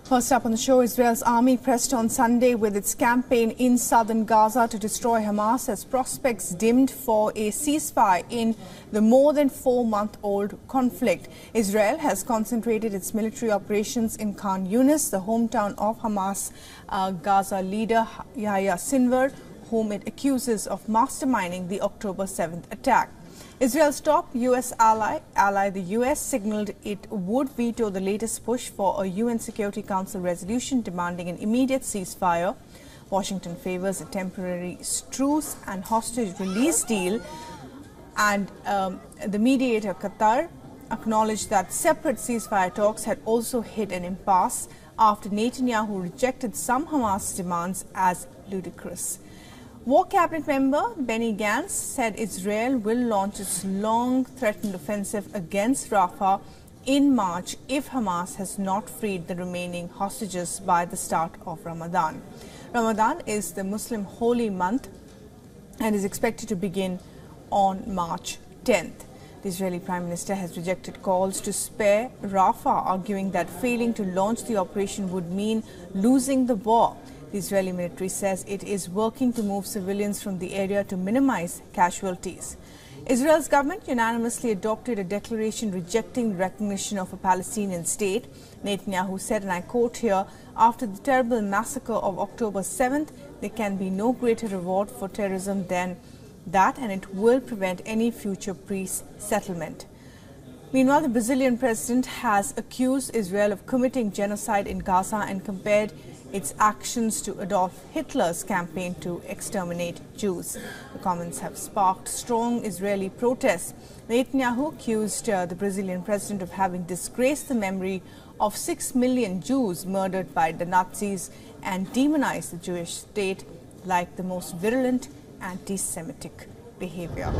First up on the show, Israel's army pressed on Sunday with its campaign in southern Gaza to destroy Hamas as prospects dimmed for a ceasefire in the more than 4-month-old conflict. Israel has concentrated its military operations in Khan Younis, the hometown of Hamas Gaza leader Yahya Sinwar, whom it accuses of masterminding the October 7th attack. Israel's top U.S. ally, the U.S., signaled it would veto the latest push for a UN Security Council resolution demanding an immediate ceasefire. Washington favors a temporary truce and hostage release deal, and the mediator Qatar acknowledged that separate ceasefire talks had also hit an impasse after Netanyahu rejected some Hamas demands as ludicrous. War Cabinet member Benny Gantz said Israel will launch its long-threatened offensive against Rafah in March if Hamas has not freed the remaining hostages by the start of Ramadan. Ramadan is the Muslim holy month and is expected to begin on March 10th. The Israeli Prime Minister has rejected calls to spare Rafah, arguing that failing to launch the operation would mean losing the war. The Israeli military says it is working to move civilians from the area to minimize casualties. Israel's government unanimously adopted a declaration rejecting recognition of a Palestinian state. Netanyahu said, and I quote here, "After the terrible massacre of October 7th, there can be no greater reward for terrorism than that, and it will prevent any future peace settlement." Meanwhile, the Brazilian president has accused Israel of committing genocide in Gaza and compared its actions to Adolf Hitler's campaign to exterminate Jews. The comments have sparked strong Israeli protests. Netanyahu accused the Brazilian president of having disgraced the memory of 6 million Jews murdered by the Nazis and demonized the Jewish state like the most virulent anti-Semitic behavior.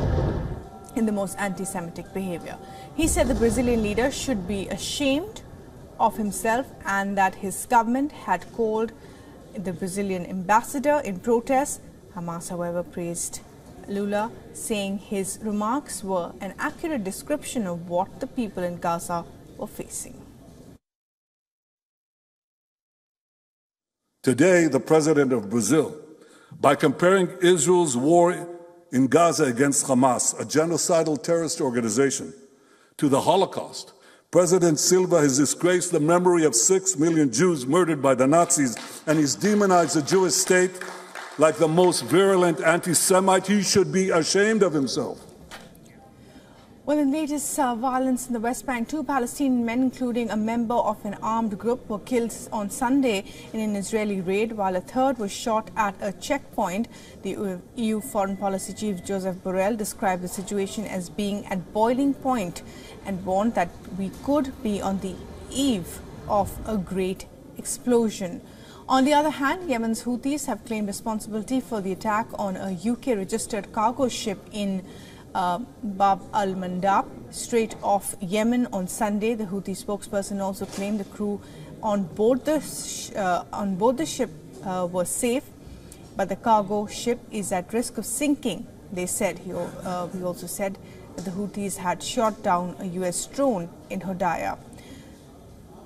He said the Brazilian leader should be ashamed of himself and that his government had called the Brazilian ambassador in protest. Hamas, however, praised Lula, saying his remarks were an accurate description of what the people in Gaza were facing. Today, the president of Brazil, by comparing Israel's war in Gaza against Hamas, a genocidal terrorist organization, to the Holocaust, President Silva has disgraced the memory of 6 million Jews murdered by the Nazis, and he's demonized the Jewish state like the most virulent anti-Semite. He should be ashamed of himself. Well, in the latest violence in the West Bank, 2 Palestinian men, including a member of an armed group, were killed on Sunday in an Israeli raid, while a third was shot at a checkpoint. The EU Foreign Policy Chief Joseph Borrell described the situation as being at boiling point and warned that we could be on the eve of a great explosion. On the other hand, Yemen's Houthis have claimed responsibility for the attack on a UK-registered cargo ship in Bab al-Mandab, Strait of Yemen on Sunday. The Houthi spokesperson also claimed the crew on board the ship were safe, but the cargo ship is at risk of sinking, they said. He also said that the Houthis had shot down a US drone in Hodaya.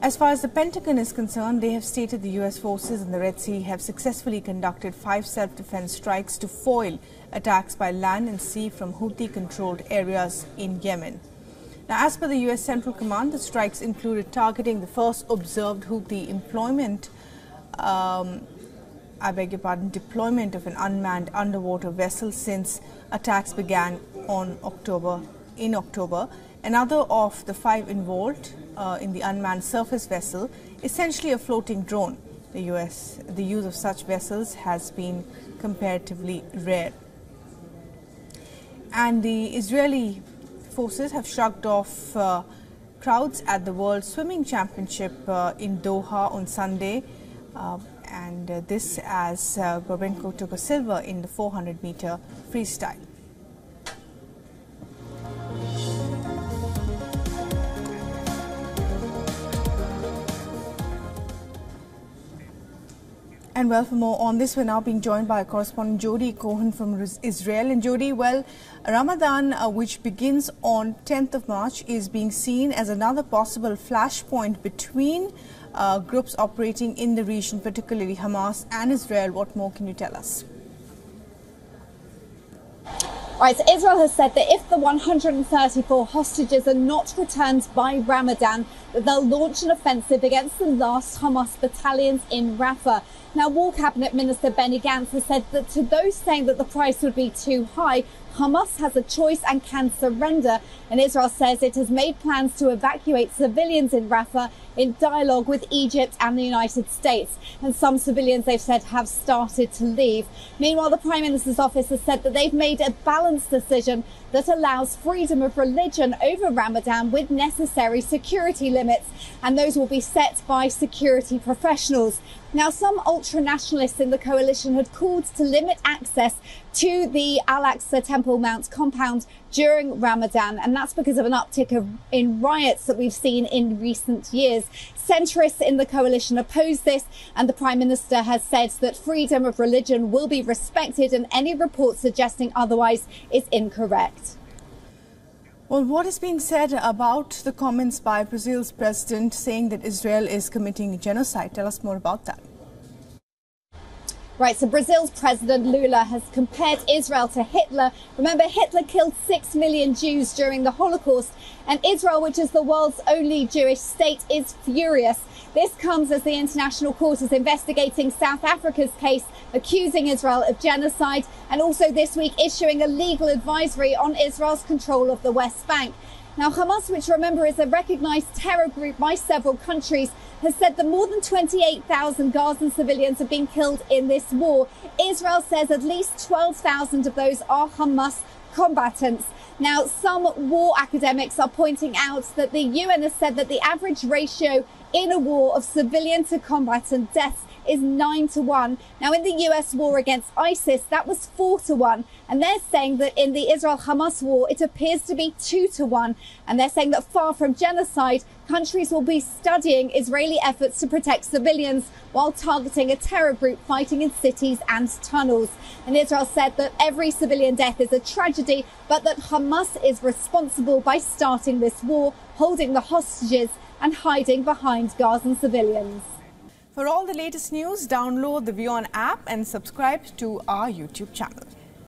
As far as the Pentagon is concerned, they have stated the US forces in the Red Sea have successfully conducted 5 self-defense strikes to foil attacks by land and sea from Houthi-controlled areas in Yemen. Now, as per the US Central Command, the strikes included targeting the first observed Houthi deployment of an unmanned underwater vessel since attacks began in October. Another of the 5 involved in the unmanned surface vessel, essentially a floating drone. The use of such vessels has been comparatively rare. And the Israeli forces have shrugged off crowds at the World Swimming Championship in Doha on Sunday, and this as Gobenko took a silver in the 400-meter freestyle. And well, for more on this, we're now being joined by correspondent Jody Cohen from Israel. And Jody, well, Ramadan, which begins on 10th of March, is being seen as another possible flashpoint between groups operating in the region, particularly Hamas and Israel. What more can you tell us? Right, so Israel has said that if the 134 hostages are not returned by Ramadan, that they'll launch an offensive against the last Hamas battalions in Rafah. Now, War Cabinet Minister Benny Gantz has said that to those saying that the price would be too high, Hamas has a choice and can surrender. And Israel says it has made plans to evacuate civilians in Rafah in dialogue with Egypt and the United States. And some civilians, they've said, have started to leave. Meanwhile, the Prime Minister's office has said that they've made a balanced decision that allows freedom of religion over Ramadan with necessary security limits. And those will be set by security professionals. Now, some ultra-nationalists in the coalition had called to limit access to the Al-Aqsa Temple Mount compound during Ramadan, and that's because of an uptick in riots that we've seen in recent years. Centrists in the coalition oppose this, and the Prime Minister has said that freedom of religion will be respected, and any report suggesting otherwise is incorrect. Well, what is being said about the comments by Brazil's president saying that Israel is committing genocide? Tell us more about that. Right, so Brazil's President Lula has compared Israel to Hitler. Remember, Hitler killed 6 million Jews during the Holocaust, and Israel, which is the world's only Jewish state, is furious. This comes as the International Court is investigating South Africa's case, accusing Israel of genocide, and also this week issuing a legal advisory on Israel's control of the West Bank. Now, Hamas, which remember is a recognized terror group by several countries, has said that more than 28,000 Gazan civilians have been killed in this war. Israel says at least 12,000 of those are Hamas combatants. Now, some war academics are pointing out that the UN has said that the average ratio in a war of civilian to combatant deaths is 9-1. Now, in the US war against ISIS, that was 4-1. And they're saying that in the Israel-Hamas war, it appears to be 2-1. And they're saying that far from genocide, countries will be studying Israeli efforts to protect civilians while targeting a terror group fighting in cities and tunnels. And Israel said that every civilian death is a tragedy, but that Hamas is responsible by starting this war, holding the hostages and hiding behind Gazan civilians. For all the latest news, download the WION app and subscribe to our YouTube channel.